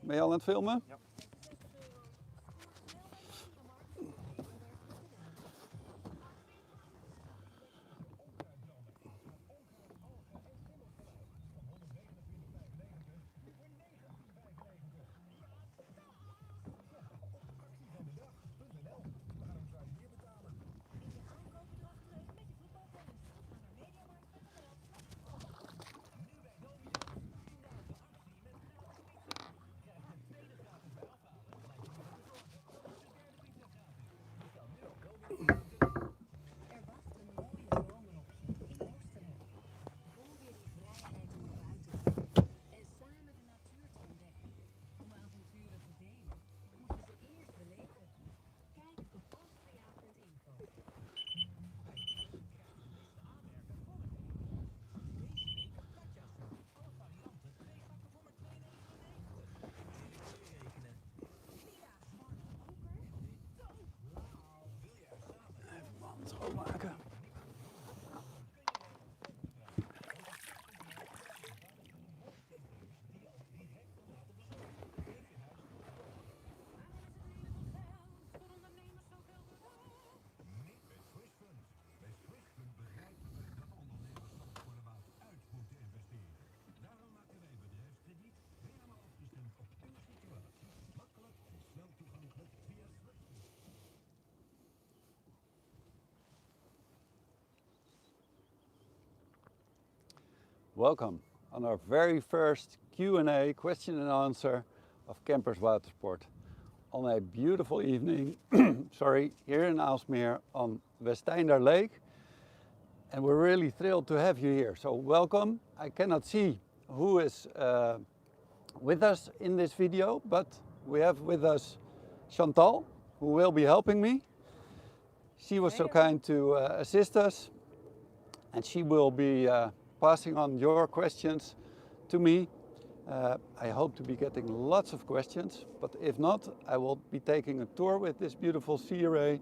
Ben je al aan het filmen? Ja. Schoonmaken. Welcome on our very first Q&A, question and answer of Campers Watersport on a beautiful evening, sorry, here in Aalsmeer on Westeinde Lake. And we're really thrilled to have you here. So welcome. I cannot see who is with us in this video, but we have with us Chantal, who will be helping me. She was so kind to assist us, and she will be passing on your questions to me. I hope to be getting lots of questions, but if not, I will be taking a tour with this beautiful Sea Ray,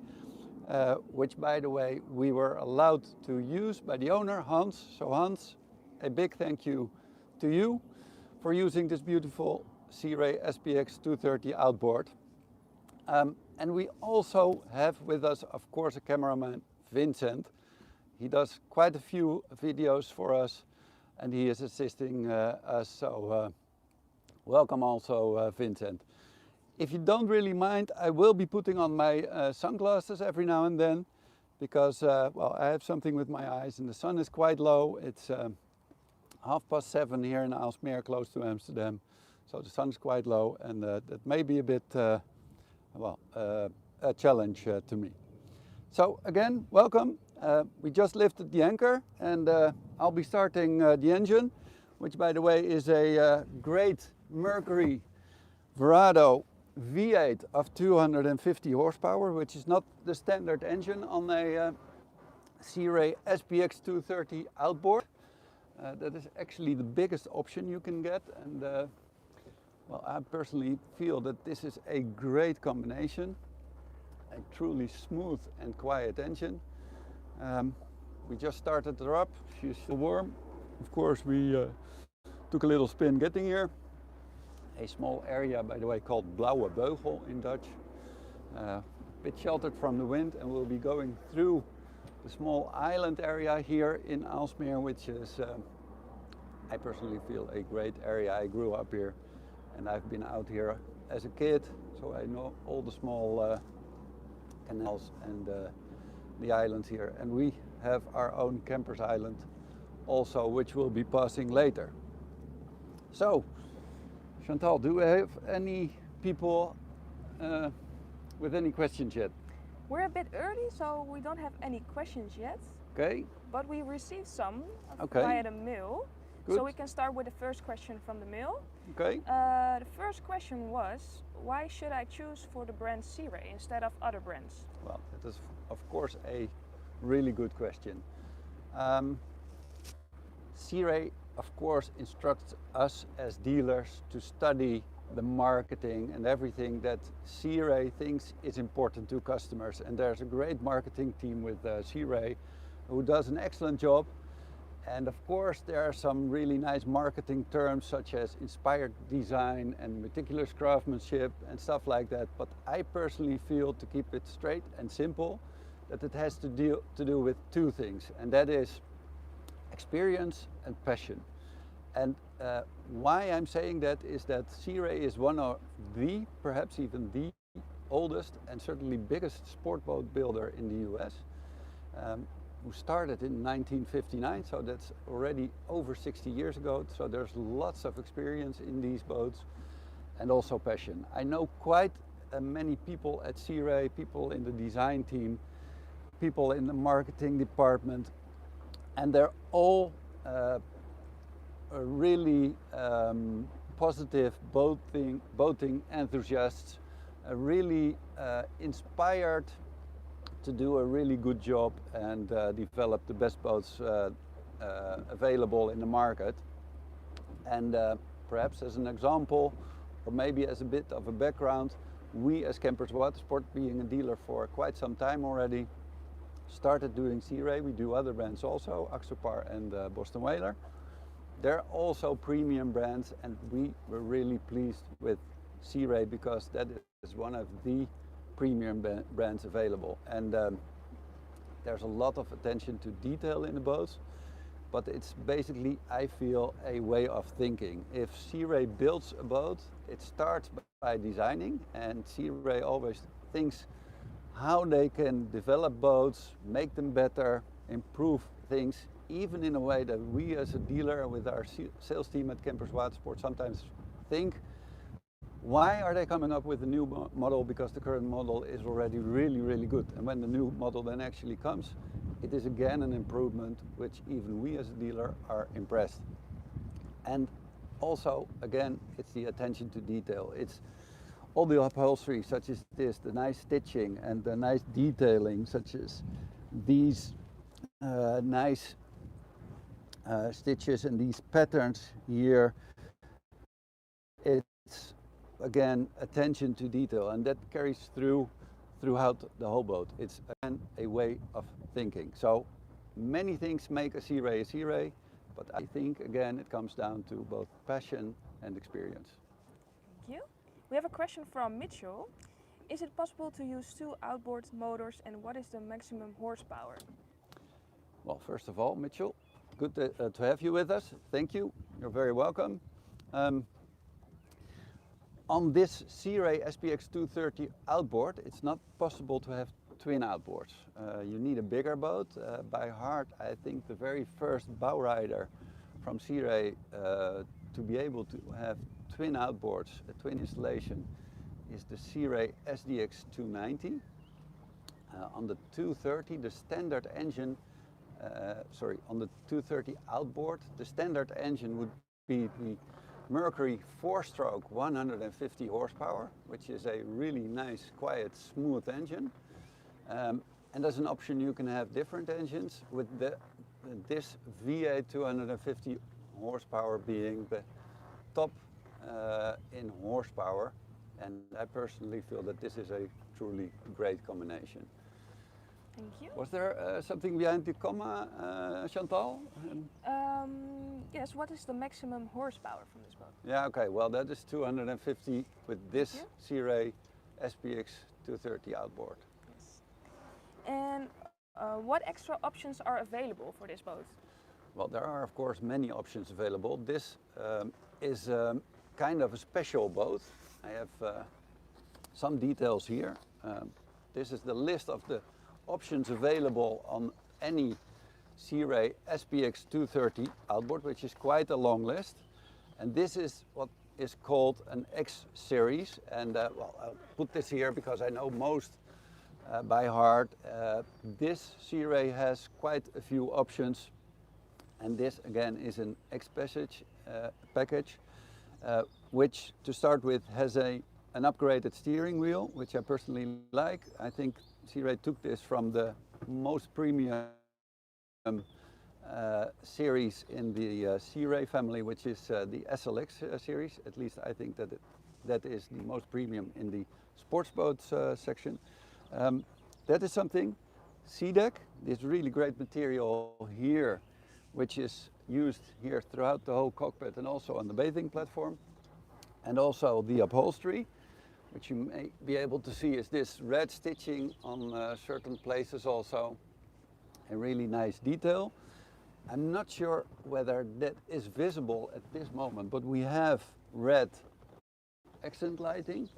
which, by the way, we were allowed to use by the owner, Hans. So Hans, a big thank you to you for using this beautiful Sea Ray SPX 230 outboard. And we also have with us, of course, a cameraman, Vincent. He does quite a few videos for us, and he is assisting us. So welcome also, Vincent. If you don't really mind, I will be putting on my sunglasses every now and then, because well, I have something with my eyes, and the sun is quite low. It's 7:30 here in Aalsmeer, close to Amsterdam, so the sun is quite low, and that may be a bit well, a challenge to me. So again, welcome. We just lifted the anchor, and I'll be starting the engine, which, by the way, is a great Mercury Verado V8 of 250 horsepower, which is not the standard engine on a Sea Ray SPX 230 outboard. That is actually the biggest option you can get, and well, I personally feel that this is a great combination. A truly smooth and quiet engine. We just started her up. She's still warm. Of course, we took a little spin getting here. A small area, by the way, called Blauwe Beugel in Dutch. A bit sheltered from the wind, and we'll be going through the small island area here in Aalsmeer, which is, I personally feel, a great area. I grew up here, and I've been out here as a kid, so I know all the small canals and the islands here. And we have our own campers island also, which we'll be passing later. So, Chantal, do we have any people with any questions yet? We're a bit early, so we don't have any questions yet. Okay. But we received some Okay. via the mail. Good. So we can start with the first question from the mail. Okay. The first question was, why should I choose for the brand Sea Ray instead of other brands? Well, that is, of course, a really good question. Sea Ray, of course, instructs us as dealers to study the marketing and everything that Sea Ray thinks is important to customers. And there's a great marketing team with Sea Ray who does an excellent job. And of course there are some really nice marketing terms such as inspired design and meticulous craftsmanship and stuff like that, but I personally feel, to keep it straight and simple, that it has to do with two things, and that is experience and passion. And why I'm saying that is that Sea Ray is one of the, perhaps even the oldest and certainly biggest sport boat builder in the US, who started in 1959, so that's already over 60 years ago. So there's lots of experience in these boats and also passion. I know quite many people at Sea Ray, people in the design team, people in the marketing department, and they're all really positive boating enthusiasts, really inspired to do a really good job and develop the best boats available in the market. And perhaps as an example, or maybe as a bit of a background, we as Kempers Watersport, being a dealer for quite some time already, started doing Sea Ray. We do other brands also, Axopar and Boston Whaler. They're also premium brands, and we were really pleased with Sea Ray because that is one of the premium brands available. And there's a lot of attention to detail in the boats, but it's basically, I feel, a way of thinking. If Sea Ray builds a boat, it starts by designing, and Sea Ray always thinks how they can develop boats, make them better, improve things, even in a way that we as a dealer with our sales team at Kempers Watersport sometimes think, why are they coming up with a new model? Because the current model is already really, really good. And when the new model then actually comes, it is again an improvement, which even we as a dealer are impressed. And also, again, it's the attention to detail. It's all the upholstery, such as this, the nice stitching and the nice detailing, such as these nice stitches and these patterns here. It's again attention to detail, and that carries throughout the whole boat. It's again a way of thinking. So many things make a Sea Ray, but I think again it comes down to both passion and experience. Thank you. We have a question from Mitchell. Is it possible to use two outboard motors, and what is the maximum horsepower? Well, first of all, Mitchell, good to have you with us. Thank you. You're very welcome. On this Sea Ray SPX 230 outboard, it's not possible to have twin outboards. You need a bigger boat. By heart, I think the very first bow rider from Sea Ray to be able to have twin outboards, a twin installation, is the Sea Ray SDX 290. On the 230, the standard engine, on the 230 outboard, the standard engine would be the Mercury 4-stroke 150 horsepower, which is a really nice, quiet, smooth engine. And as an option, you can have different engines, with this V8 250 horsepower being the top in horsepower. And I personally feel that this is a truly great combination. Thank you. Was there something behind the comma, Chantal? Yes, what is the maximum horsepower from this boat? Yeah, okay, well that is 250 with this Sea Ray SPX 230 outboard. Yes. And what extra options are available for this boat? Well, there are of course many options available. This is kind of a special boat. I have some details here. This is the list of the options available on any Sea Ray SPX 230 outboard, which is quite a long list. And this is what is called an X series. And well, I'll put this here because I know most by heart. This Sea Ray has quite a few options. And this again is an X package, which to start with has an upgraded steering wheel, which I personally like. I think Sea Ray took this from the most premium series in the Sea Ray family, which is the SLX series. At least I think that is the most premium in the sports boats section. That is something. SeaDeck, this really great material here, which is used here throughout the whole cockpit and also on the bathing platform. And also the upholstery, which you may be able to see is this red stitching on certain places also. A really nice detail. I'm not sure whether that is visible at this moment, but we have red accent lighting,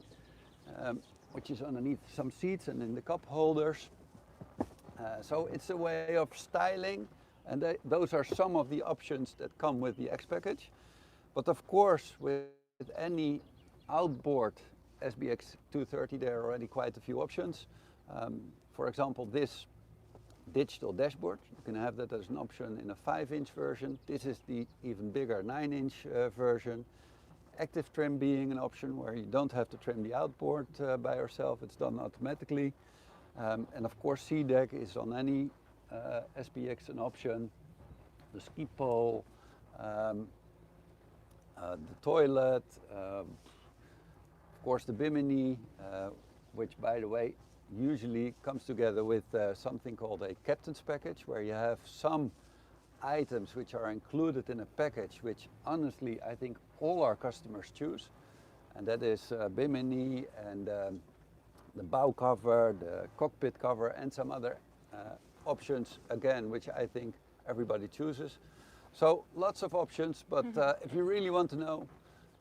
which is underneath some seats and in the cup holders. So it's a way of styling, and those are some of the options that come with the X package. But of course, with any Outboard SPX 230, there are already quite a few options. For example, this digital dashboard, you can have that as an option in a 5-inch version. This is the even bigger 9-inch version. Active trim being an option where you don't have to trim the outboard by yourself, it's done automatically. And of course, sea deck is on any SPX an option. The ski pole, the toilet, of course the bimini, which by the way usually comes together with something called a captain's package, where you have some items which are included in a package which honestly I think all our customers choose, and that is bimini and the bow cover, the cockpit cover, and some other options again which I think everybody chooses. So lots of options, but if you really want to know,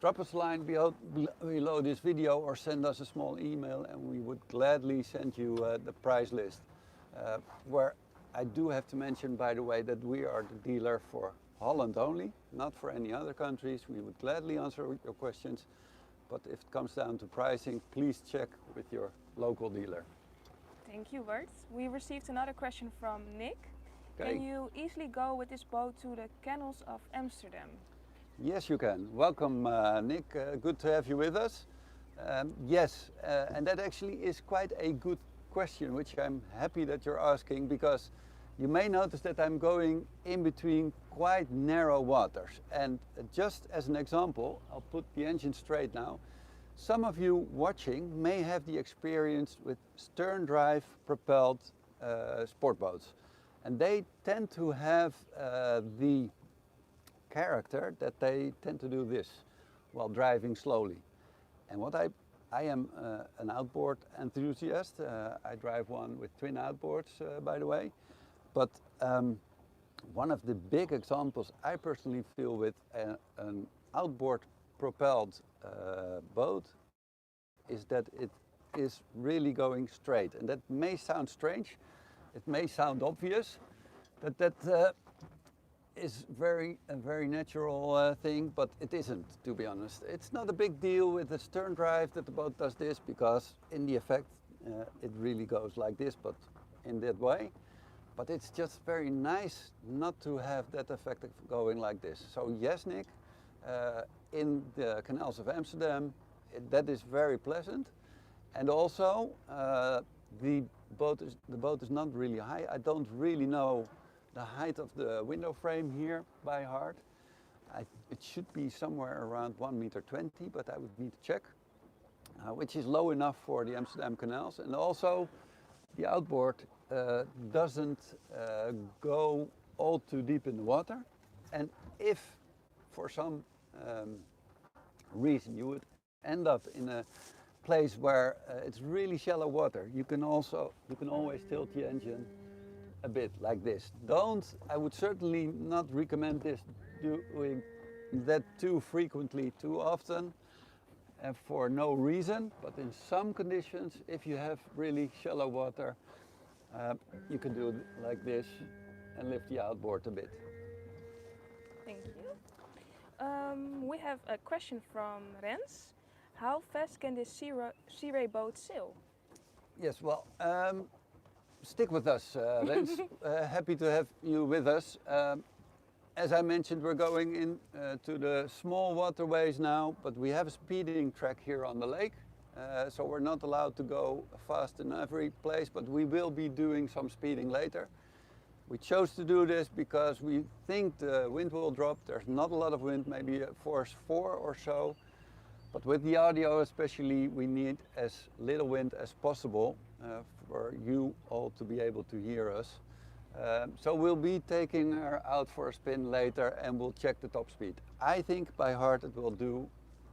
drop us a line below this video or send us a small email and we would gladly send you the price list. Where I do have to mention, by the way, that we are the dealer for Holland only, not for any other countries. We would gladly answer your questions, but if it comes down to pricing, please check with your local dealer. Thank you, Bert. We received another question from Nick. Okay. Can you easily go with this boat to the Kennels of Amsterdam? Yes, you can. Welcome, Nick. Good to have you with us. Yes, and that actually is quite a good question, which I'm happy that you're asking, because you may notice that I'm going in between quite narrow waters. And just as an example, I'll put the engine straight now. Some of you watching may have the experience with stern drive propelled sport boats. And they tend to have the character that they tend to do this while driving slowly. And what I am an outboard enthusiast. I drive one with twin outboards, by the way. But one of the big examples I personally feel with an outboard propelled boat is that it is really going straight. And that may sound strange, it may sound obvious, that is a very natural thing, but it isn't, to be honest. It's not a big deal with the stern drive that the boat does this, because in the effect it really goes like this, but in that way. But it's just very nice not to have that effect of going like this. So yes, Nick, in the Kennels of Amsterdam, that is very pleasant. And also, the boat is not really high. I don't really know the height of the window frame here by heart. It should be somewhere around 1.20 meters, but I would need to check, which is low enough for the Amsterdam canals. And also, the outboard doesn't go all too deep in the water. And if for some reason you would end up in a place where it's really shallow water, you can always tilt the engine a bit like this. I would certainly not recommend this doing that too frequently, too often, and for no reason. But in some conditions, if you have really shallow water, you can do it like this and lift the outboard a bit. Thank you. We have a question from Rens. How fast can this Sea Ray boat sail? Yes, well, stick with us, Rens. Happy to have you with us. As I mentioned, we're going in to the small waterways now, but we have a speeding track here on the lake. So we're not allowed to go fast in every place, but we will be doing some speeding later. We chose to do this because we think the wind will drop. There's not a lot of wind, maybe a force 4 or so. But with the audio especially, we need as little wind as possible for you all to be able to hear us. So we'll be taking her out for a spin later and we'll check the top speed. I think by heart it will do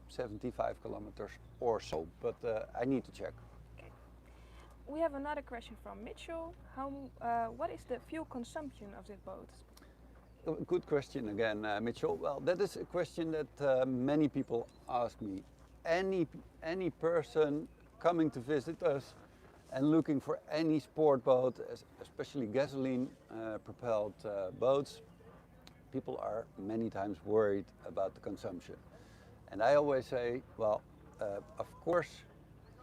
75 kilometers or so, but I need to check. Okay. We have another question from Mitchell. What is the fuel consumption of this boat? Good question again, Mitchell. Well, that is a question that many people ask me. Any person coming to visit us and looking for any sport boat, especially gasoline propelled boats, people are many times worried about the consumption. And I always say, well, of course,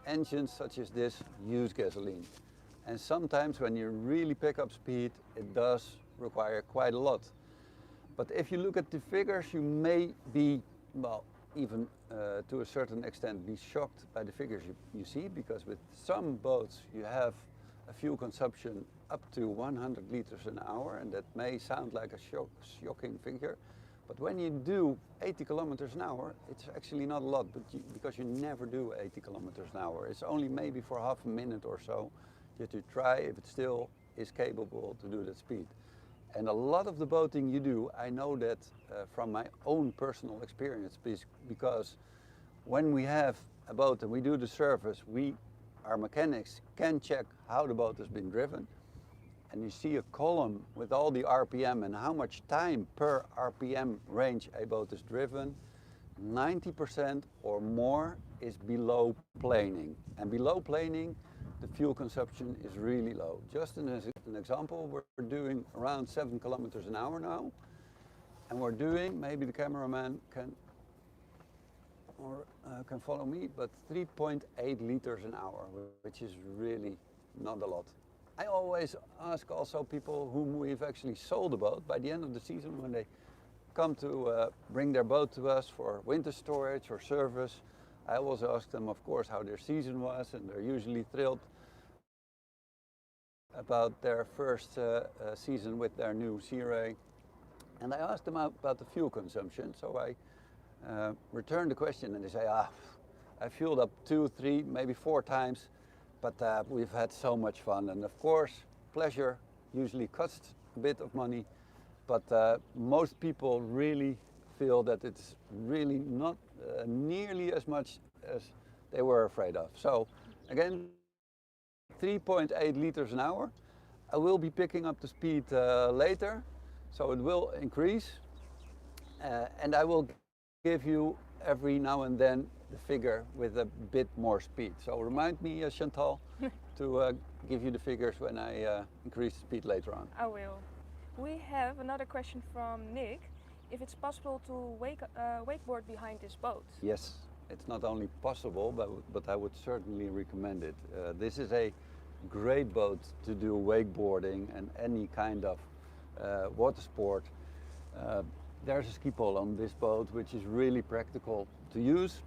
engines such as this use gasoline. And sometimes when you really pick up speed, it does require quite a lot. But if you look at the figures, you may be, well, even to a certain extent be shocked by the figures you see, because with some boats you have a fuel consumption up to 100 liters an hour, and that may sound like a shocking figure. But when you do 80 kilometers an hour, it's actually not a lot, because you never do 80 kilometers an hour. It's only maybe for half a minute or so you have to try if it still is capable to do that speed. And a lot of the boating you do, I know that from my own personal experience, because when we have a boat and we do the service, our mechanics can check how the boat has been driven. And you see a column with all the RPM and how much time per RPM range a boat is driven. 90% or more is below planing. And below planing, the fuel consumption is really low. Just as an example, we're doing around 7 kilometers an hour now. And we're doing, maybe the cameraman can follow me, but 3.8 liters an hour, which is really not a lot. I always ask also people whom we've actually sold a boat by the end of the season, when they come to bring their boat to us for winter storage or service, I always ask them, of course, how their season was, and they're usually thrilled about their first season with their new Sea Ray. And I asked them about the fuel consumption, so I return the question and they say, I fueled up 2, 3, maybe 4 times, but we've had so much fun. And of course, pleasure usually costs a bit of money, but most people really feel that it's really not nearly as much as they were afraid of. So again, 3.8 liters an hour. I will be picking up the speed later, so it will increase. And I will give you every now and then the figure with a bit more speed. So remind me, Chantal, to give you the figures when I increase the speed later on. I will. We have another question from Nick. If it's possible to wakeboard behind this boat? Yes, it's not only possible, but I would certainly recommend it. This is a great boat to do wakeboarding and any kind of water sport. There's a ski pole on this boat, which is really practical to use.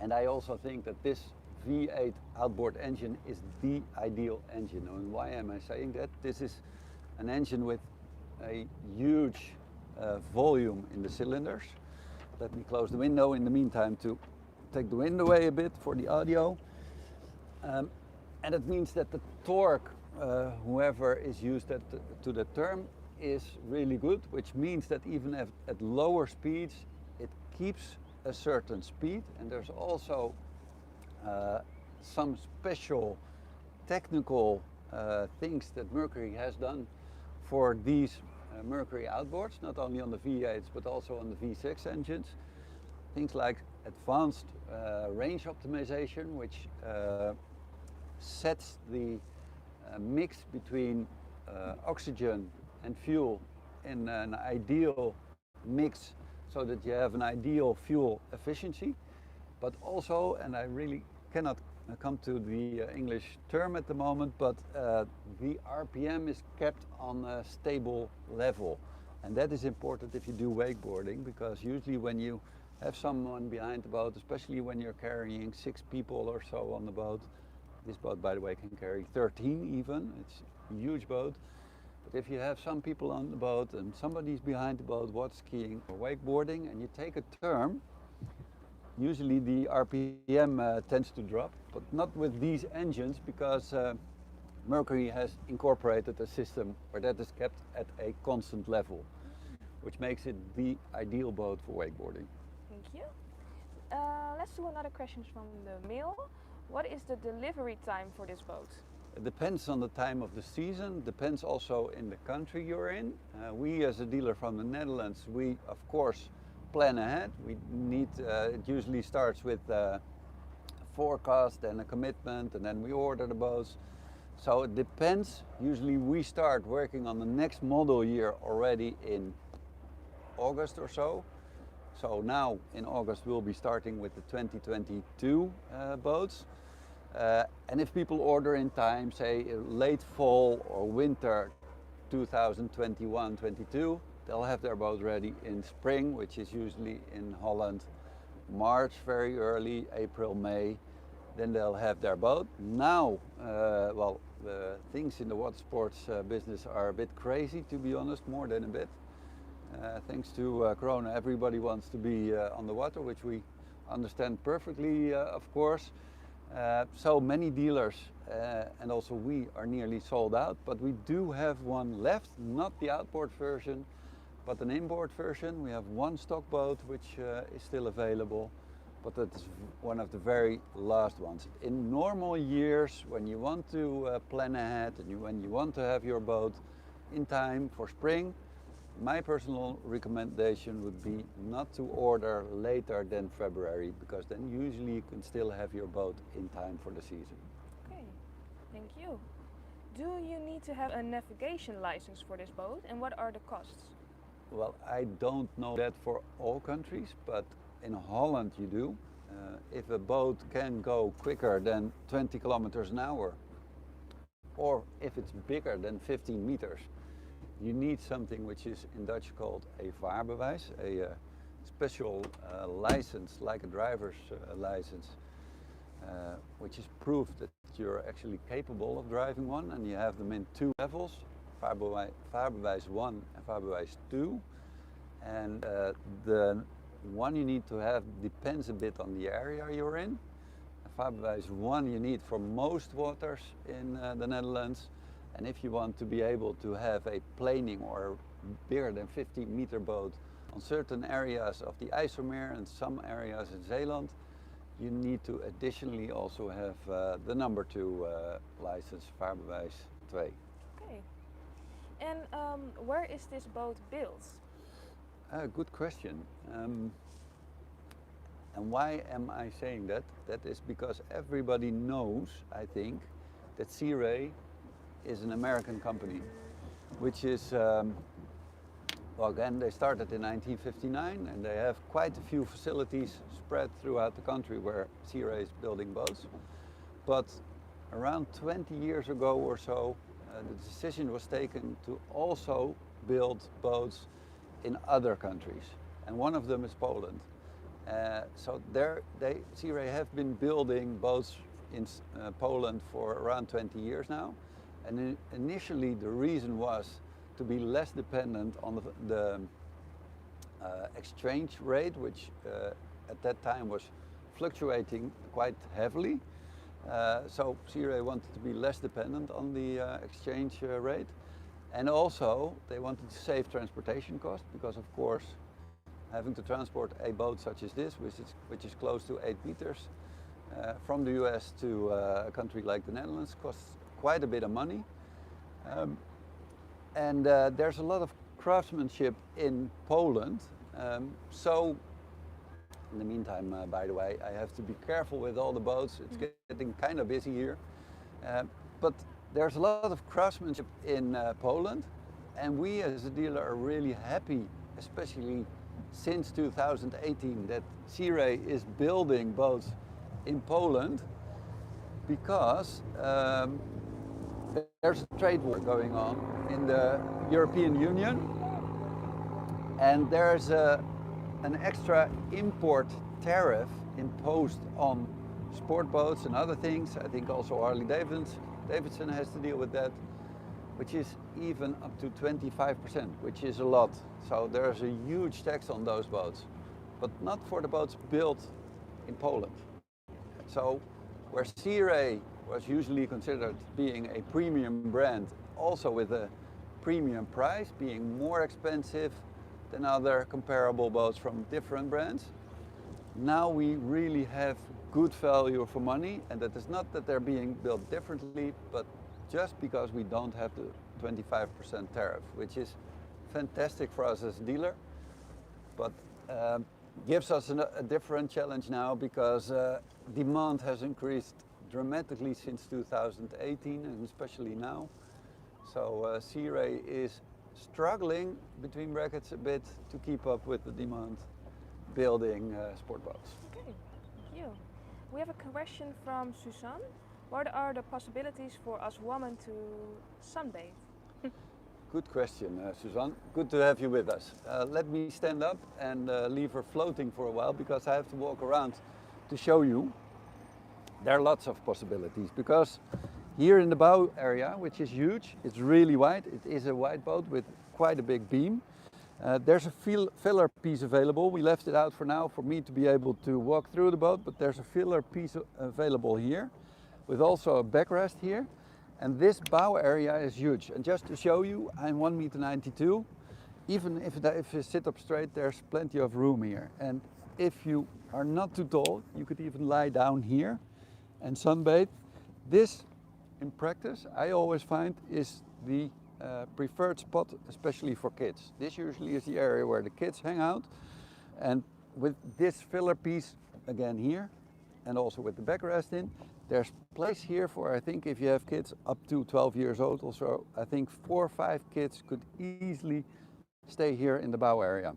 And I also think that this V8 outboard engine is the ideal engine. And why am I saying that? This is an engine with a huge volume in the cylinders. Let me close the window in the meantime to take the wind away a bit for the audio. And it means that the torque, whoever is used to the term, is really good, which means that even at lower speeds, it keeps a certain speed. And there's also some special technical things that Mercury has done for these Mercury outboards, not only on the V8s but also on the V6 engines. Things like advanced range optimization, which sets the mix between oxygen and fuel in an ideal mix so that you have an ideal fuel efficiency. But also, and I really cannot come to the English term at the moment, but the RPM is kept on a stable level. And that is important if you do wakeboarding, because usually when you have someone behind the boat, especially when you're carrying 6 people or so on the boat, this boat, by the way, can carry 13 even, it's a huge boat. But if you have some people on the boat and somebody's behind the boat water skiing or wakeboarding and you take a turn, usually the RPM tends to drop, but not with these engines, because Mercury has incorporated a system where that is kept at a constant level, which makes it the ideal boat for wakeboarding. Thank you. Let's do another question from the mail. What is the delivery time for this boat? It depends on the time of the season, depends also in the country you're in. We as a dealer from the Netherlands, we of course plan ahead. We need, it usually starts with a forecast and a commitment, and then we order the boats. So it depends. Usually we start working on the next model year already in August or so. So now in August we'll be starting with the 2022 boats. And if people order in time, say late fall or winter 2021-22, they'll have their boat ready in spring, which is usually in Holland, March very early, April, May. Then they'll have their boat. Now, well, things in the water sports business are a bit crazy, to be honest, more than a bit. Thanks to Corona, everybody wants to be on the water, which we understand perfectly, of course. So many dealers and also we are nearly sold out, but we do have one left, not the outboard version, but an inboard version. We have one stock boat which is still available, but that's one of the very last ones. In normal years, when you want to plan ahead and when you want to have your boat in time for spring, my personal recommendation would be not to order later than February, because then usually you can still have your boat in time for the season. Okay, thank you. Do you need to have a navigation license for this boat, and what are the costs? Well, I don't know that for all countries, but in Holland you do. If a boat can go quicker than 20 kilometers an hour, or if it's bigger than 15 meters, you need something which is in Dutch called a vaarbewijs, a special license like a driver's license, which is proof that you're actually capable of driving one, and you have them in two levels, vaarbewijs 1 and vaarbewijs 2. And the one you need to have depends a bit on the area you're in. Vaarbewijs 1 you need for most waters in the Netherlands. And if you want to be able to have a planing or bigger than 50-meter boat on certain areas of the IJsselmeer and some areas in Zeeland, you need to additionally also have the number 2 license, vaarbewijs 2. Okay. And where is this boat built? Good question. And why am I saying that? That is because everybody knows, I think, that Sea Ray is an American company, which is, well, again, they started in 1959 and they have quite a few facilities spread throughout the country where Sea Ray is building boats. But around 20 years ago or so, the decision was taken to also build boats in other countries, and one of them is Poland. So Sea Ray have been building boats in Poland for around 20 years now. And initially the reason was to be less dependent on the exchange rate, which at that time was fluctuating quite heavily. So Sea Ray wanted to be less dependent on the exchange rate. And also they wanted to save transportation costs, because of course having to transport a boat such as this, which is close to 8 meters, from the US to a country like the Netherlands costs quite a bit of money. And there's a lot of craftsmanship in Poland. So in the meantime, by the way, I have to be careful with all the boats. It's getting kind of busy here. But there's a lot of craftsmanship in Poland, and we as a dealer are really happy, especially since 2018, that Sea Ray is building boats in Poland, because there's a trade war going on in the European Union, and there's an extra import tariff imposed on sport boats and other things. I think also Harley Davidson has to deal with that, which is even up to 25%, which is a lot. So there's a huge tax on those boats, but not for the boats built in Poland. So where Sea Ray was usually considered being a premium brand, also with a premium price, being more expensive than other comparable boats from different brands. Now we really have good value for money, and that is not that they're being built differently, but just because we don't have the 25% tariff, which is fantastic for us as a dealer, but gives us a different challenge now because demand has increased dramatically since 2018 and especially now. So Sea Ray is struggling, between brackets, a bit to keep up with the demand building sport boats. Okay, thank you. We have a question from Suzanne. What are the possibilities for us women to sunbathe? Good question, Suzanne. Good to have you with us. Let me stand up and leave her floating for a while because I have to walk around to show you. There are lots of possibilities because here in the bow area, which is huge, it's really wide. It is a wide boat with quite a big beam. There's a filler piece available. We left it out for now for me to be able to walk through the boat, but there's a filler piece available here with also a backrest here. And this bow area is huge. And just to show you, I'm 1.92 m. Even if you sit up straight, there's plenty of room here. And if you are not too tall, you could even lie down here and sunbathe. This, in practice, I always find is the preferred spot, especially for kids. This usually is the area where the kids hang out. And with this filler piece, again here, and also with the backrest in, there's place here for, I think, if you have kids up to 12 years old or so, I think 4 or 5 kids could easily stay here in the bow area.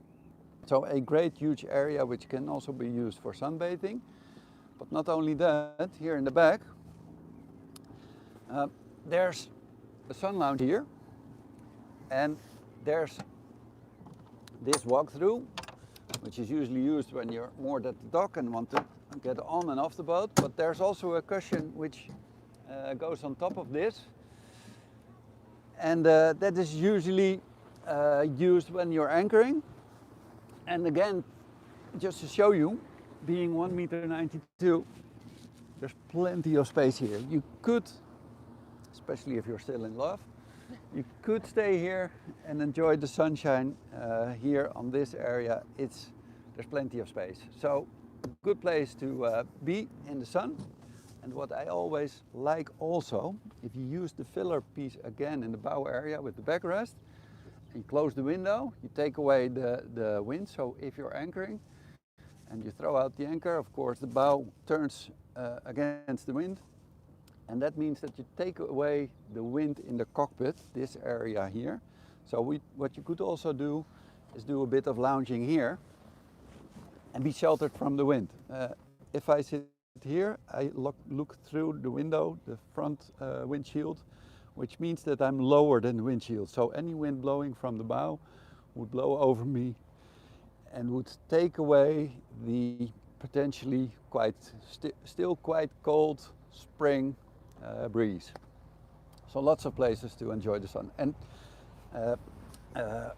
So a great huge area which can also be used for sunbathing. But not only that, here in the back, there's a sun lounge here. And there's this walkthrough, which is usually used when you're moored at the dock and want to get on and off the boat. But there's also a cushion which goes on top of this. And that is usually used when you're anchoring. And again, just to show you, being 1.92 m, there's plenty of space here. You could, especially if you're still in love, you could stay here and enjoy the sunshine here on this area. There's plenty of space. So a good place to be in the sun. And what I always like also, if you use the filler piece again in the bow area with the backrest, and close the window, you take away the wind. So if you're anchoring and you throw out the anchor, of course the bow turns against the wind. And that means that you take away the wind in the cockpit, this area here. So what you could also do is do a bit of lounging here and be sheltered from the wind. If I sit here, I look through the window, the front windshield, which means that I'm lower than the windshield. So any wind blowing from the bow would blow over me and would take away the potentially still quite cold spring breeze. So lots of places to enjoy the sun. And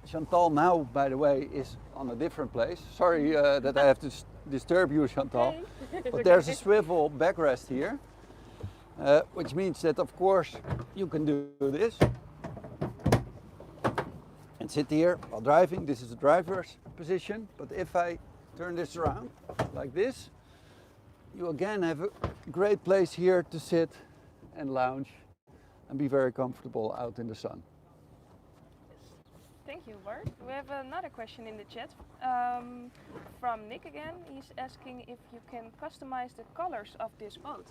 Chantal now, by the way, is on a different place. Sorry that I have to disturb you, Chantal. Okay. But there's a swivel backrest here, which means that, of course, you can do this and sit here while driving. This is the driver's position. But if I turn this around like this, you again have a great place here to sit and lounge and be very comfortable out in the sun. Thank you, Bart. We have another question in the chat from Nick again. He's asking if you can customize the colors of this boat.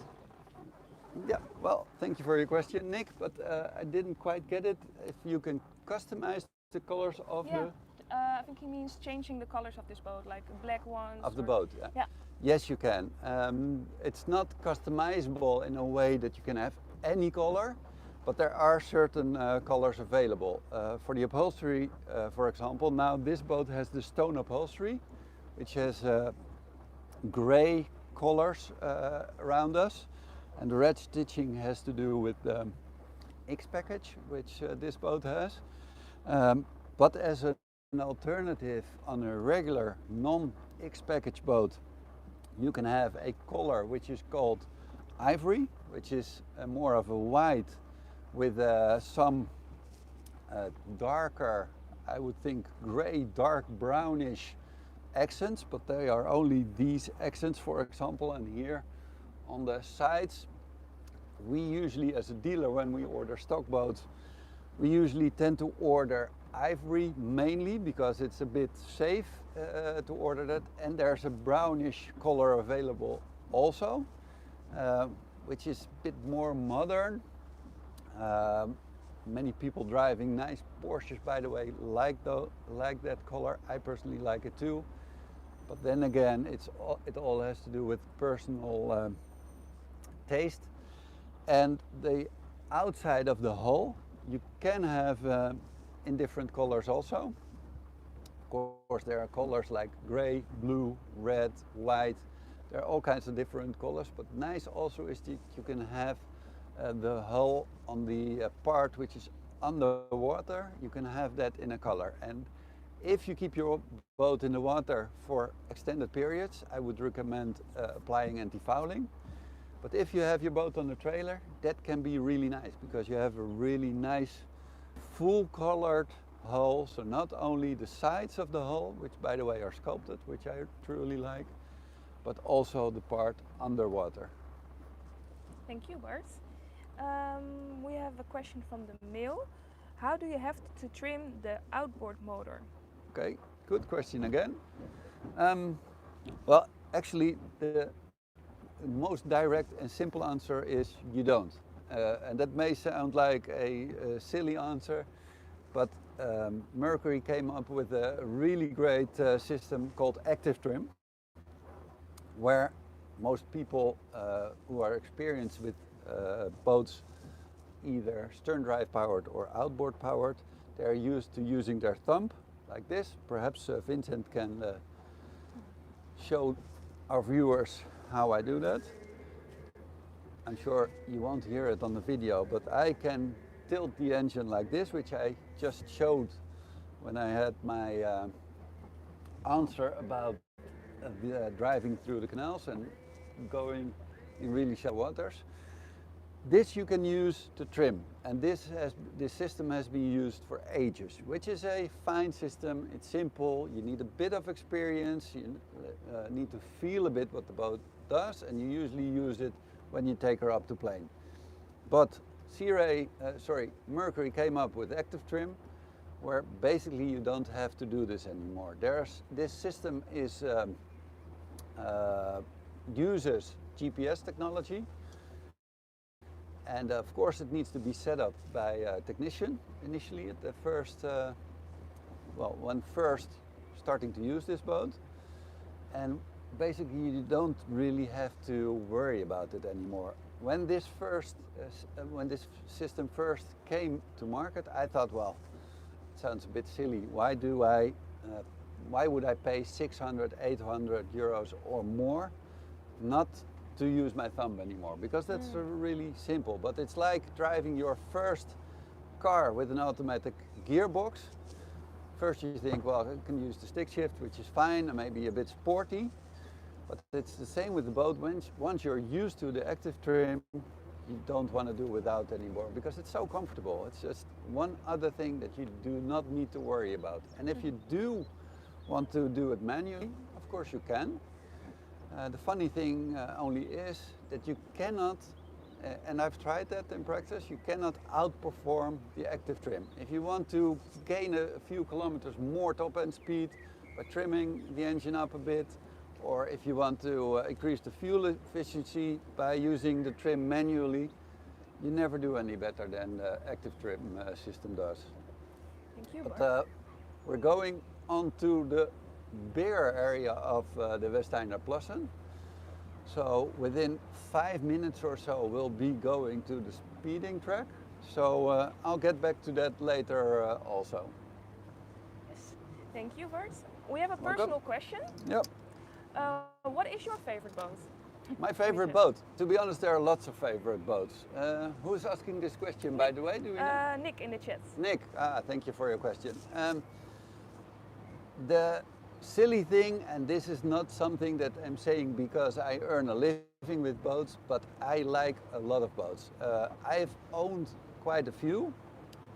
Yeah, well, thank you for your question, Nick, but I didn't quite get it. If you can customize the colors of I think he means changing the colors of this boat, like black ones. Of the boat, yeah. Yeah. Yes, you can. It's not customizable in a way that you can have any color, but there are certain colors available. For the upholstery, for example, now this boat has the stone upholstery, which has gray colors around us, and the red stitching has to do with the X package, which this boat has. But as an alternative on a regular non-X package boat, you can have a color which is called ivory, which is more of a white with some darker, I would think grey, dark brownish accents, but they are only these accents, for example. And here on the sides, we usually, as a dealer, when we order stock boats, we usually tend to order ivory mainly because it's a bit safe to order that, and there's a brownish color available also, which is a bit more modern. Many people driving nice Porsches, by the way, like that color. I personally like it too, but then again, it all has to do with personal taste. And the outside of the hull you can have in different colors also. Of course, there are colors like gray, blue, red, white. There are all kinds of different colors, but nice also is that you can have the hull on the part which is underwater. You can have that in a color. And if you keep your boat in the water for extended periods, I would recommend applying anti-fouling. But if you have your boat on a trailer, that can be really nice because you have a really nice full colored hull. So not only the sides of the hull, which by the way are sculpted, which I truly like, but also the part underwater. Thank you, Bart. We have a question from the mail. How do you have to trim the outboard motor? Okay, good question again. Well, actually, the most direct and simple answer is you don't. And that may sound like a silly answer, but Mercury came up with a really great system called active trim, where most people who are experienced with boats, either stern drive powered or outboard powered, they are used to using their thumb like this. Perhaps Vincent can show our viewers how I do that. I'm sure you won't hear it on the video, but I can tilt the engine like this, which I just showed when I had my answer about driving through the canals and going in really shallow waters. This you can use to trim, and this system has been used for ages, which is a fine system. It's simple. You need a bit of experience. You need to feel a bit what the boat does, and you usually use it when you take her up to plane. But Mercury came up with active trim, where basically you don't have to do this anymore. This system uses GPS technology. And of course it needs to be set up by a technician initially at the first, when first starting to use this boat. And basically you don't really have to worry about it anymore. When this system first came to market, I thought, well, it sounds a bit silly. Why would I pay 600, 800 euros or more not to use my thumb anymore? Because that's really simple. But it's like driving your first car with an automatic gearbox. First you think, well, I can use the stick shift, which is fine and maybe a bit sporty. But it's the same with the boat. Once you're used to the active trim, you don't want to do without anymore because it's so comfortable. It's just one other thing that you do not need to worry about. And if you do want to do it manually, of course you can. The funny thing only is that you cannot, and I've tried that in practice, you cannot outperform the active trim. If you want to gain a few kilometers more top end speed by trimming the engine up a bit, or if you want to increase the fuel efficiency by using the trim manually, you never do any better than the active trim system does. Thank you, Bart. But we're going on to the bigger area of the Westeiner Plassen. So within 5 minutes or so we'll be going to the speeding track. So I'll get back to that later also. Yes. Thank you, Bart. We have a personal question. Yep. What is your favorite boat? My favorite boat? To be honest, there are lots of favorite boats. Who's asking this question, by the way? Do we know? Nick in the chat. Nick, thank you for your question. The silly thing, and this is not something that I'm saying because I earn a living driving with boats, but I like a lot of boats. I've owned quite a few.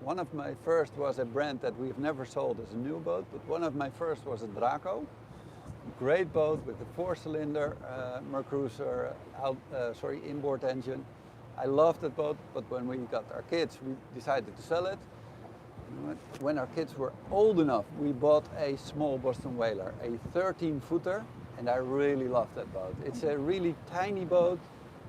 One of my first was a brand that we've never sold as a new boat, but one of my first was a Draco. Great boat with a 4-cylinder Mercruiser inboard engine. I loved that boat, but when we got our kids, we decided to sell it. When our kids were old enough, we bought a small Boston Whaler, a 13-footer, and I really loved that boat. It's a really tiny boat.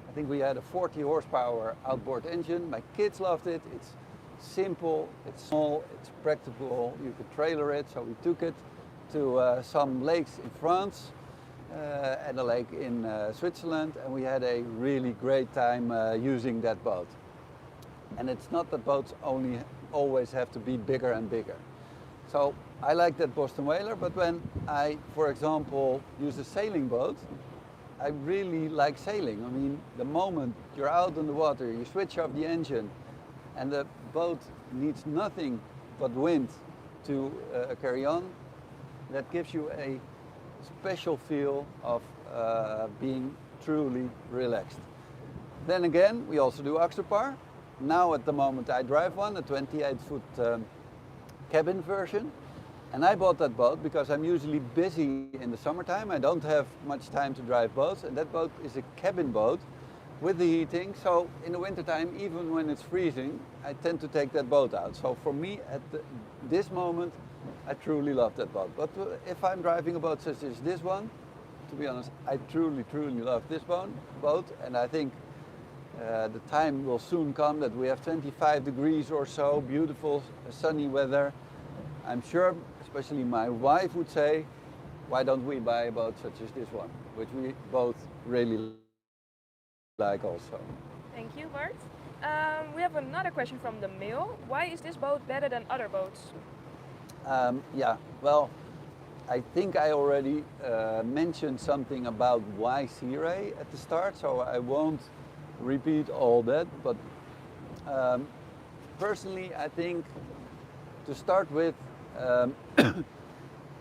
I think we had a 40 horsepower outboard engine. My kids loved it. It's simple, it's small, it's practical. You could trailer it, so we took it to some lakes in France and a lake in Switzerland, and we had a really great time using that boat. And it's not that boats only always have to be bigger and bigger. So I like that Boston Whaler, but when I, for example, use a sailing boat, I really like sailing. I mean, the moment you're out on the water, you switch off the engine, and the boat needs nothing but wind to carry on. That gives you a special feel of being truly relaxed. Then again, we also do Axopar. Now at the moment I drive one, a 28-foot cabin version. And I bought that boat because I'm usually busy in the summertime. I don't have much time to drive boats, and that boat is a cabin boat with the heating. So in the wintertime, even when it's freezing, I tend to take that boat out. So for me, at this moment, I truly love that boat. But if I'm driving a boat such as this one, to be honest, I truly love this boat. And I think the time will soon come that we have 25 degrees or so, beautiful sunny weather. I'm sure, especially my wife would say, why don't we buy a boat such as this one, which we both really like also. Thank you, Bart. We have another question from the mail. Why is this boat better than other boats? Yeah, well, I think I already mentioned something about why Sea Ray at the start, so I won't repeat all that, but personally I think to start with,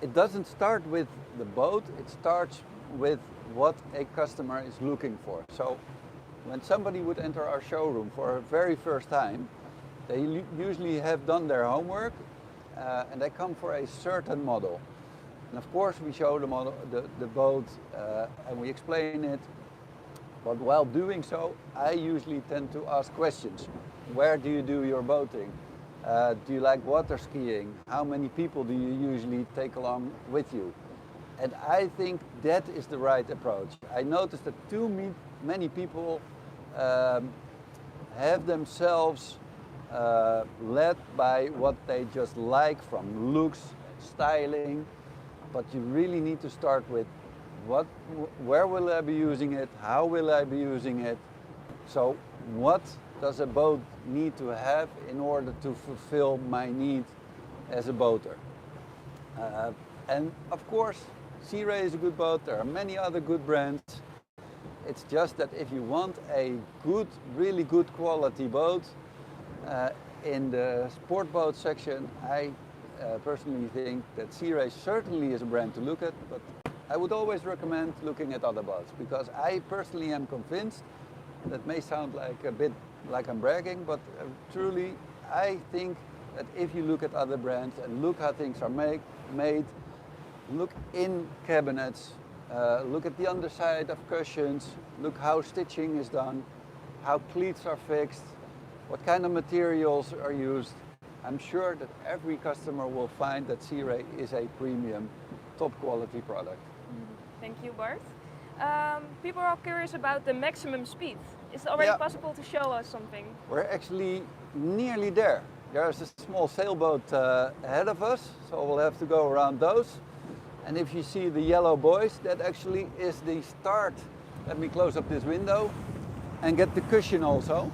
it doesn't start with the boat, it starts with what a customer is looking for. So when somebody would enter our showroom for a very first time, they usually have done their homework and they come for a certain model. And of course we show the model, the boat, and we explain it. But while doing so, I usually tend to ask questions. Where do you do your boating? Do you like water skiing? How many people do you usually take along with you? And I think that is the right approach. I noticed that too many people have themselves led by what they just like from looks, styling, but you really need to start with where will I be using it? How will I be using it? So what does a boat need to have in order to fulfill my need as a boater? And of course, Sea Ray is a good boat. There are many other good brands. It's just that if you want a good, really good quality boat, in the sport boat section, I personally think that Sea Ray certainly is a brand to look at, but I would always recommend looking at other boats, because I personally am convinced, that may sound like a bit like I'm bragging, but truly I think that if you look at other brands and look how things are made, look in cabinets, look at the underside of cushions, look how stitching is done, how cleats are fixed, what kind of materials are used, I'm sure that every customer will find that Sea Ray is a premium, top quality product. Thank you, Bart. People are curious about the maximum speed. Is it already possible to show us something? We're actually nearly there. There's a small sailboat ahead of us, so we'll have to go around those. And if you see the yellow buoys, that actually is the start. Let me close up this window and get the cushion also.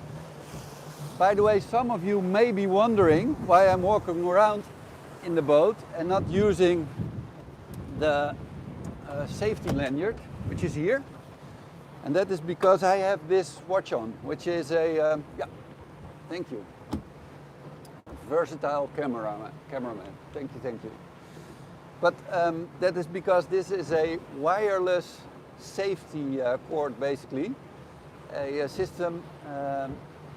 By the way, some of you may be wondering why I'm walking around in the boat and not using the safety lanyard, which is here. And that is because I have this watch on, which is a, thank you, versatile cameraman. Thank you. But that is because this is a wireless safety cord basically. A system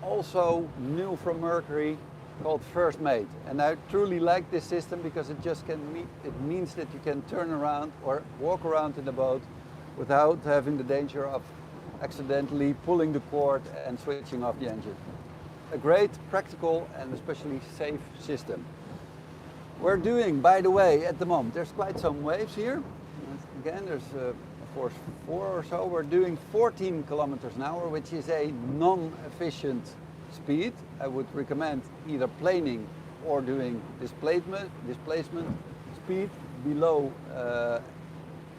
also new from Mercury called First Mate. And I truly like this system because it just it means that you can turn around or walk around in the boat without having the danger of accidentally pulling the cord and switching off the engine. A great, practical and especially safe system. We're doing, by the way, at the moment, there's quite some waves here. Again, there's of course 4 or so. We're doing 14 kilometers an hour, which is a non-efficient speed. I would recommend either planing or doing displacement speed below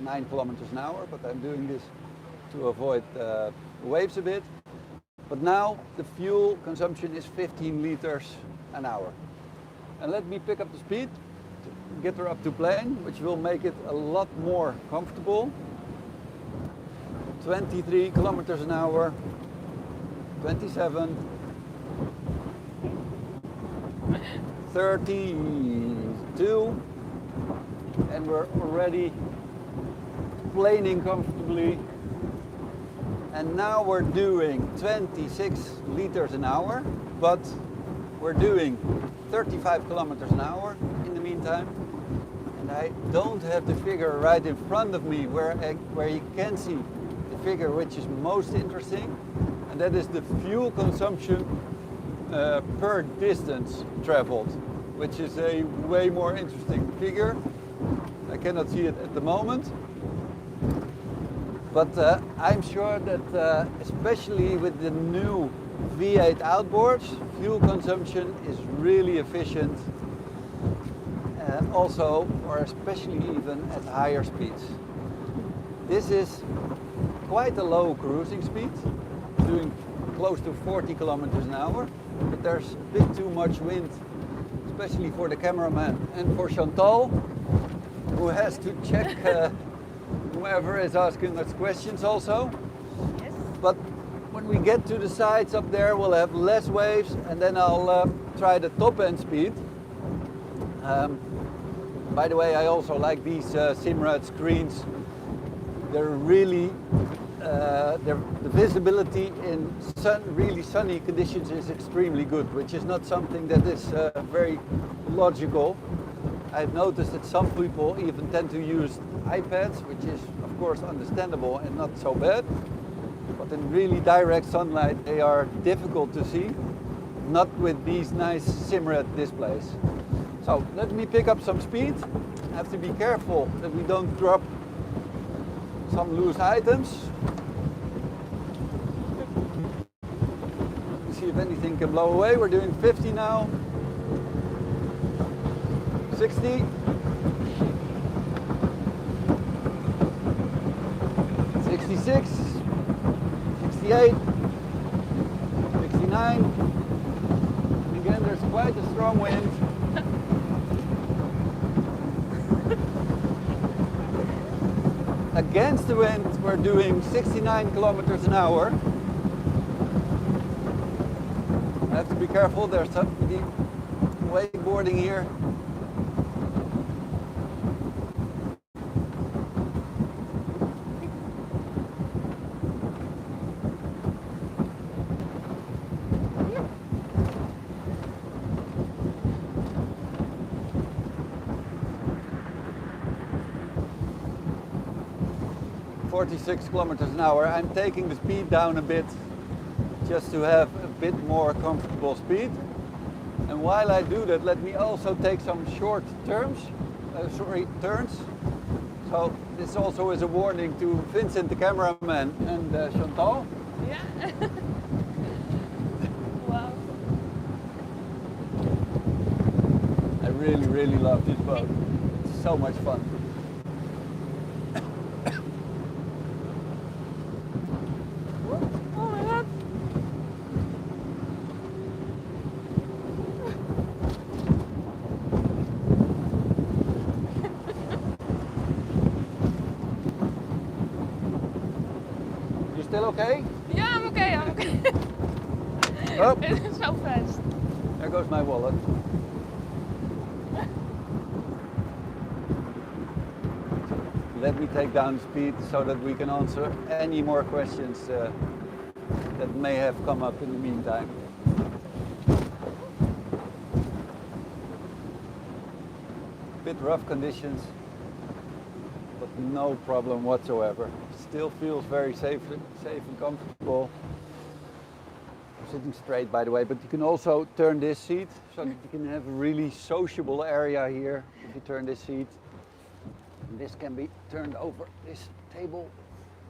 9 kilometers an hour, but I'm doing this to avoid waves a bit. But now the fuel consumption is 15 liters an hour. And let me pick up the speed to get her up to plane, which will make it a lot more comfortable. 23 kilometers an hour, 27, 32, and we're already planing comfortably. And now we're doing 26 liters an hour, but we're doing 35 kilometers an hour in the meantime. And I don't have the figure right in front of me where you can see the figure which is most interesting, and that is the fuel consumption per distance traveled, which is a way more interesting figure. I cannot see it at the moment, but I'm sure that especially with the new V8 Outboards, fuel consumption is really efficient, also or especially even at higher speeds. This is quite a low cruising speed, doing close to 40 kilometers an hour, but there's a bit too much wind, especially for the cameraman and for Chantal, who has to check whoever is asking us questions also. Yes. But when we get to the sides up there, we'll have less waves, and then I'll try the top end speed. By the way, I also like these Simrad screens. They're really, the visibility in really sunny conditions is extremely good, which is not something that is very logical. I've noticed that some people even tend to use iPads, which is of course understandable and not so bad. But in really direct sunlight, they are difficult to see, not with these nice Simrad displays. So let me pick up some speed. I have to be careful that we don't drop some loose items. See if anything can blow away. We're doing 50 now. 60. 66. 68. 69. Again, there's quite a strong wind. Against the wind, we're doing 69 kilometers an hour. I have to be careful, there's some wakeboarding here. .46 kilometers an hour. I'm taking the speed down a bit just to have a bit more comfortable speed. And while I do that, let me also take some short turns. So this also is a warning to Vincent, the cameraman, and Chantal. Yeah. Wow. I really, really love this boat. It's so much fun. Oh my god. You still okay? Yeah, I'm okay, I'm okay. Oh, It's so fast. there goes my wallet. let me take down the speed so that we can answer any more questions that may have come up in the meantime. Bit rough conditions, but no problem whatsoever. Still feels very safe and comfortable. I'm sitting straight, by the way, but you can also turn this seat so that you can have a really sociable area here if you turn this seat. And this can be turned over this table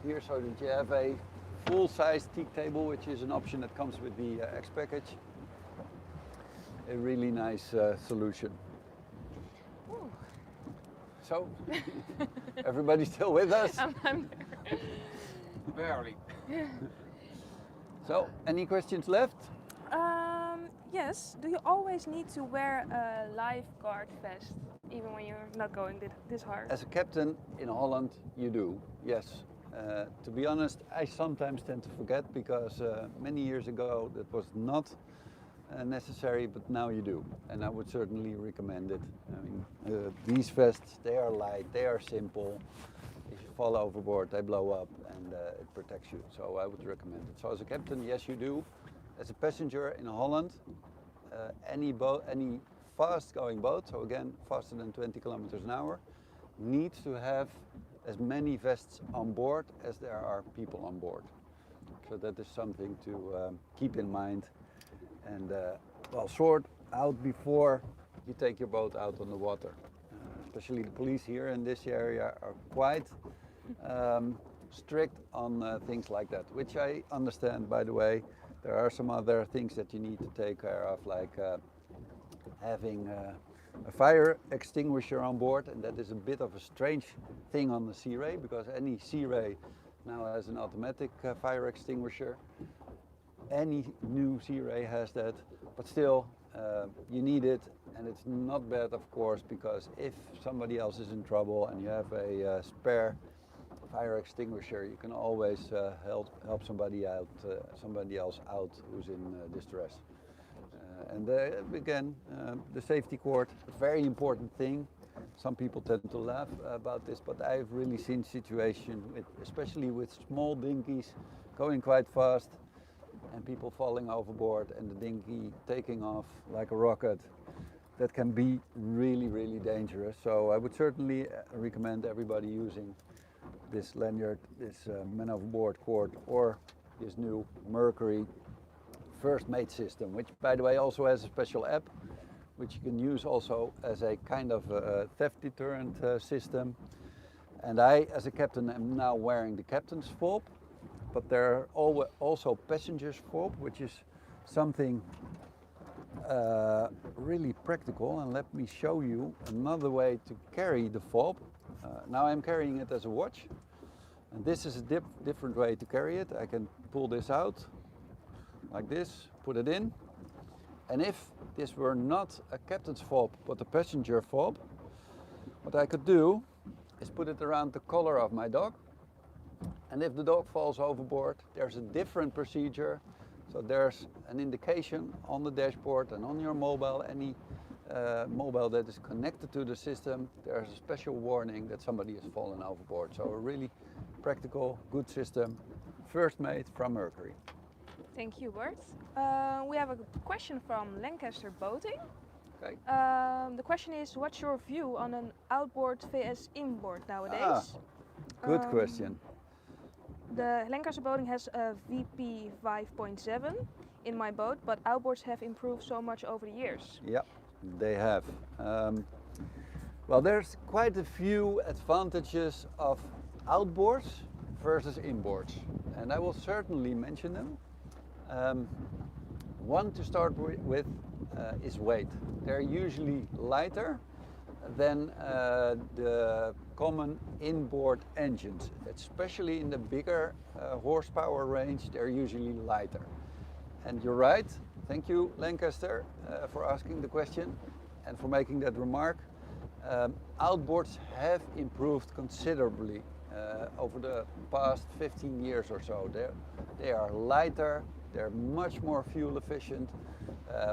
here so that you have a full-size teak table, which is an option that comes with the X package. A really nice solution. Ooh. So, everybody still with us? I'm Barely. So, any questions left? Yes. Do you always need to wear a lifeguard vest, even when you're not going this hard? As a captain in Holland, you do, yes. To be honest, I sometimes tend to forget because many years ago that was not necessary, but now you do, and I would certainly recommend it. I mean, these vests, they are light, they are simple. If you fall overboard, they blow up, and it protects you. So I would recommend it. So as a captain, yes, you do. As a passenger in Holland, any fast-going boat, so again faster than 20 kilometers an hour, needs to have as many vests on board as there are people on board. So that is something to keep in mind. And well, sort out before you take your boat out on the water. Especially the police here in this area are quite strict on things like that, which I understand, by the way. There are some other things that you need to take care of, like having a fire extinguisher on board, and that is a bit of a strange thing on the Sea Ray, because any Sea Ray now has an automatic fire extinguisher. Any new Sea Ray has that, but still you need it, and it's not bad, of course, because if somebody else is in trouble and you have a spare fire extinguisher, you can always help somebody else out who's in distress. And again, the safety cord, a very important thing. Some people tend to laugh about this, but I've really seen situations, especially with small dinghies going quite fast, and people falling overboard and the dinghy taking off like a rocket. That can be really, really dangerous. So I would certainly recommend everybody using this lanyard, this man overboard cord, or this new Mercury first mate system, which by the way also has a special app which you can use also as a kind of a theft deterrent system. And I, as a captain, am now wearing the captain's fob, but there are also passengers fob, which is something really practical. And let me show you another way to carry the fob. Now I'm carrying it as a watch, and this is a different way to carry it. I can pull this out like this, put it in, and if this were not a captain's fob but a passenger fob, what I could do is put it around the collar of my dog, and if the dog falls overboard, there's a different procedure. So there's an indication on the dashboard and on your mobile, any mobile that is connected to the system, there's a special warning that somebody has fallen overboard. So a really practical, good system, first made from Mercury. Thank you, Bart. We have a question from Lancaster Boating. Okay. The question is, what's your view on an outboard vs inboard nowadays? Good question. The Lancaster Boating has a VP 5.7 in my boat, but outboards have improved so much over the years. Yeah, they have. Well, there's quite a few advantages of outboards versus inboards, and I will certainly mention them. One to start with is weight. They're usually lighter than the common inboard engines, especially in the bigger horsepower range. They're usually lighter. And you're right. Thank you, Lancaster, for asking the question and for making that remark. Outboards have improved considerably over the past 15 years or so. They are lighter, they're much more fuel efficient,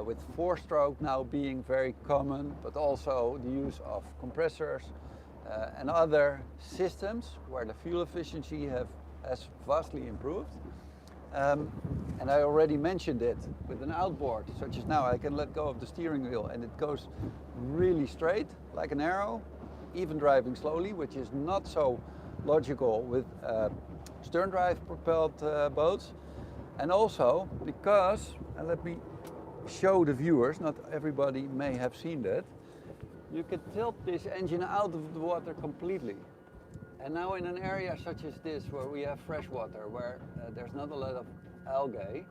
with four-stroke now being very common, but also the use of compressors and other systems where the fuel efficiency has vastly improved. And I already mentioned it with an outboard, such as now I can let go of the steering wheel and it goes really straight like an arrow, even driving slowly, which is not so logical with stern drive propelled boats. And also because, and let me show the viewers, not everybody may have seen that, you can tilt this engine out of the water completely. And now in an area such as this, where we have fresh water, where there's not a lot of algae,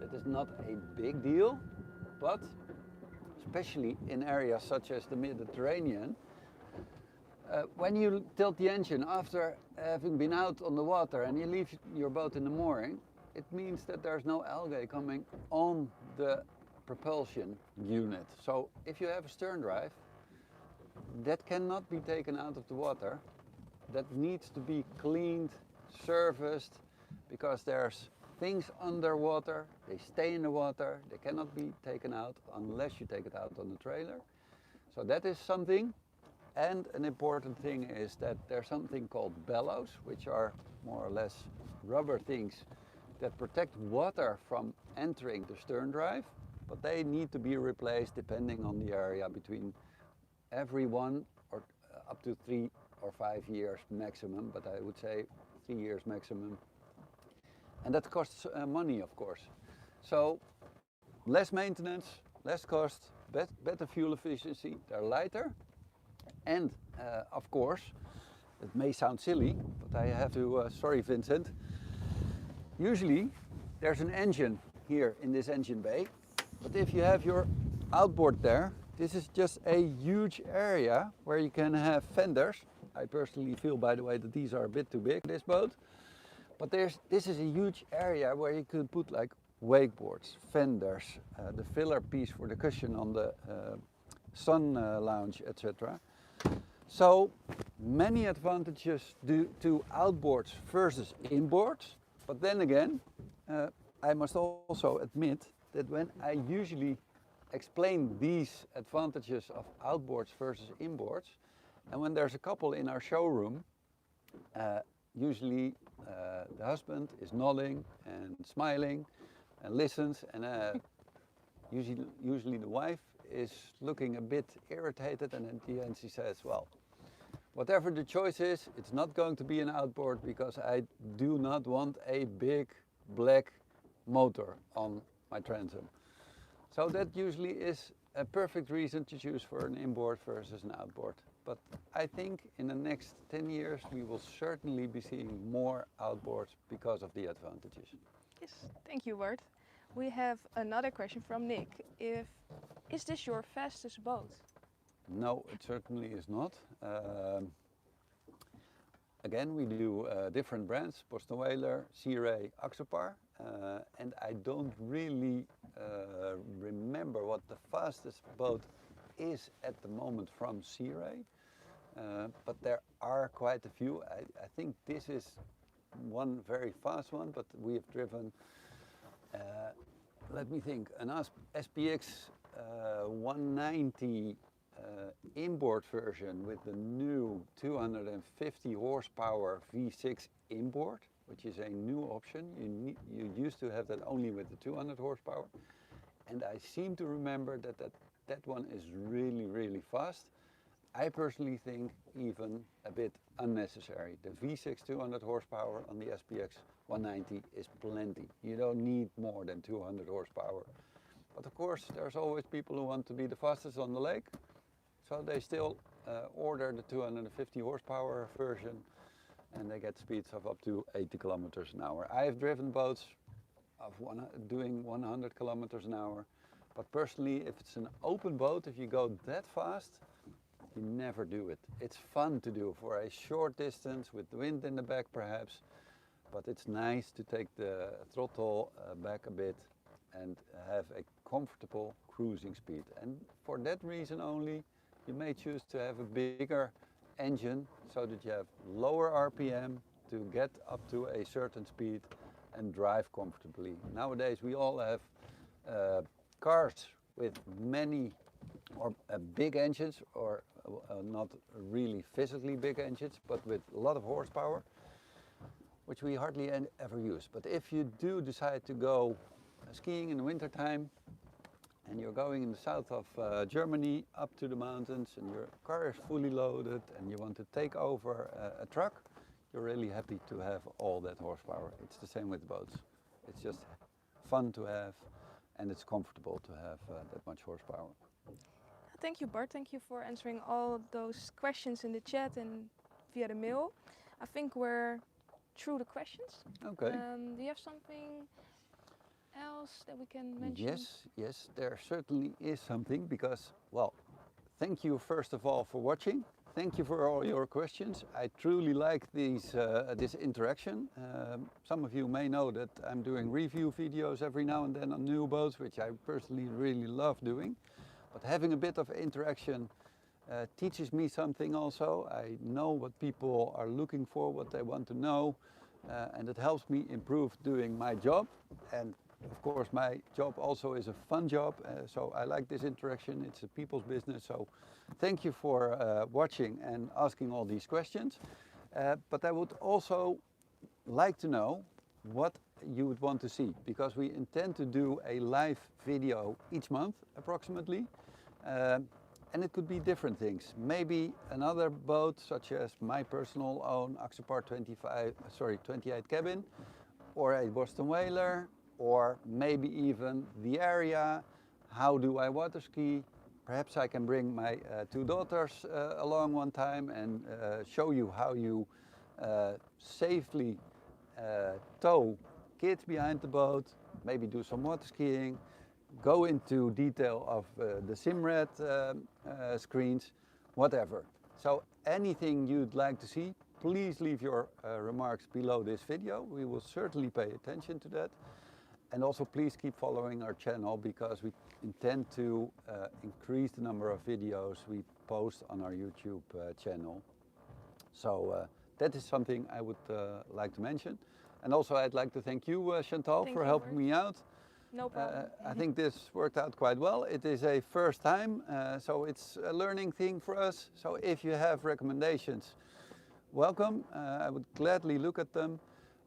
that is not a big deal, but especially in areas such as the Mediterranean, when you tilt the engine after having been out on the water and you leave your boat in the mooring, it means that there's no algae coming on the propulsion unit. So if you have a stern drive, that cannot be taken out of the water. That needs to be cleaned, serviced, because there's things underwater, they stay in the water, they cannot be taken out unless you take it out on the trailer. So that is something. And an important thing is that there's something called bellows, which are more or less rubber things that protect water from entering the stern drive, but they need to be replaced depending on the area, between every 1 or up to 3 or 5 years maximum, but I would say 3 years maximum. And that costs money, of course. So less maintenance, less cost, better fuel efficiency, they're lighter. And of course, it may sound silly, but I have to, sorry Vincent, usually there's an engine here in this engine bay, but if you have your outboard there, this is just a huge area where you can have fenders. I personally feel, by the way, that these are a bit too big for this boat. But this is a huge area where you could put like wakeboards, fenders, the filler piece for the cushion on the sun lounge, etc. So many advantages to outboards versus inboards. But then again, I must also admit that when I usually explain these advantages of outboards versus inboards, and when there's a couple in our showroom, usually the husband is nodding and smiling and listens, and usually the wife is looking a bit irritated, and at the end she says, well, whatever the choice is, it's not going to be an outboard because I do not want a big black motor on my transom. So that usually is a perfect reason to choose for an inboard versus an outboard. But I think in the next 10 years we will certainly be seeing more outboards because of the advantages. Yes, thank you, Bart. We have another question from Nick. Is this your fastest boat? No, it certainly is not. Again, we do different brands, Boston Whaler, Sea Ray, Axopar, and I don't really remember what the fastest boat is at the moment from Sea Ray, but there are quite a few. I think this is one very fast one, but we have driven, let me think, an SPX 190 inboard version with the new 250 horsepower V6 inboard, which is a new option. You used to have that only with the 200 horsepower, and I seem to remember that one is really, really fast. I personally think even a bit unnecessary. The V6 200 horsepower on the SPX 190 is plenty. You don't need more than 200 horsepower. But of course, there's always people who want to be the fastest on the lake, so they still order the 250 horsepower version, and they get speeds of up to 80 kilometers an hour. I have driven boats of doing 100 kilometers an hour, but personally, if it's an open boat, if you go that fast, you never do it. It's fun to do for a short distance with the wind in the back perhaps, but it's nice to take the throttle back a bit and have a comfortable cruising speed. And for that reason only, you may choose to have a bigger engine so that you have lower RPM to get up to a certain speed and drive comfortably. Nowadays we all have cars with many or big engines or not really physically big engines, but with a lot of horsepower, which we hardly ever use. But if you do decide to go skiing in the wintertime, and you're going in the south of Germany up to the mountains, and your car is fully loaded, and you want to take over a truck, you're really happy to have all that horsepower. It's the same with boats. It's just fun to have, and it's comfortable to have that much horsepower. Thank you, Bart. Thank you for answering all of those questions in the chat and via the mail. I think we're through the questions. Okay. Do you have something else that we can mention? Yes, there certainly is something, because, well, thank you first of all for watching. Thank you for all your questions. I truly like this interaction. Some of you may know that I'm doing review videos every now and then on new boats, which I personally really love doing. But having a bit of interaction teaches me something also. I know what people are looking for, what they want to know, and it helps me improve doing my job. And of course, my job also is a fun job, so I like this interaction. It's a people's business, so thank you for watching and asking all these questions. But I would also like to know what you would want to see, because we intend to do a live video each month approximately, and it could be different things. Maybe another boat, such as my personal own Axopar 28 cabin, or a Boston Whaler, or maybe even the area. How do I water ski? Perhaps I can bring my two daughters along one time and show you how you safely tow kids behind the boat, maybe do some water skiing, go into detail of the Simrad screens, whatever. So anything you'd like to see, please leave your remarks below this video. We will certainly pay attention to that. And also please keep following our channel, because we intend to increase the number of videos we post on our YouTube channel. So that is something I would like to mention. And also I'd like to thank you, Chantal, for helping me out. No problem. I think this worked out quite well. It is a first time, so it's a learning thing for us. So if you have recommendations, welcome. I would gladly look at them.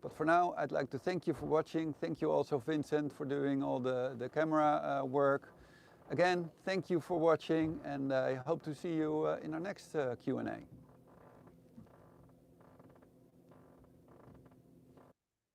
But for now, I'd like to thank you for watching. Thank you also, Vincent, for doing all the camera work. Again, thank you for watching, and I hope to see you in our next Q&A.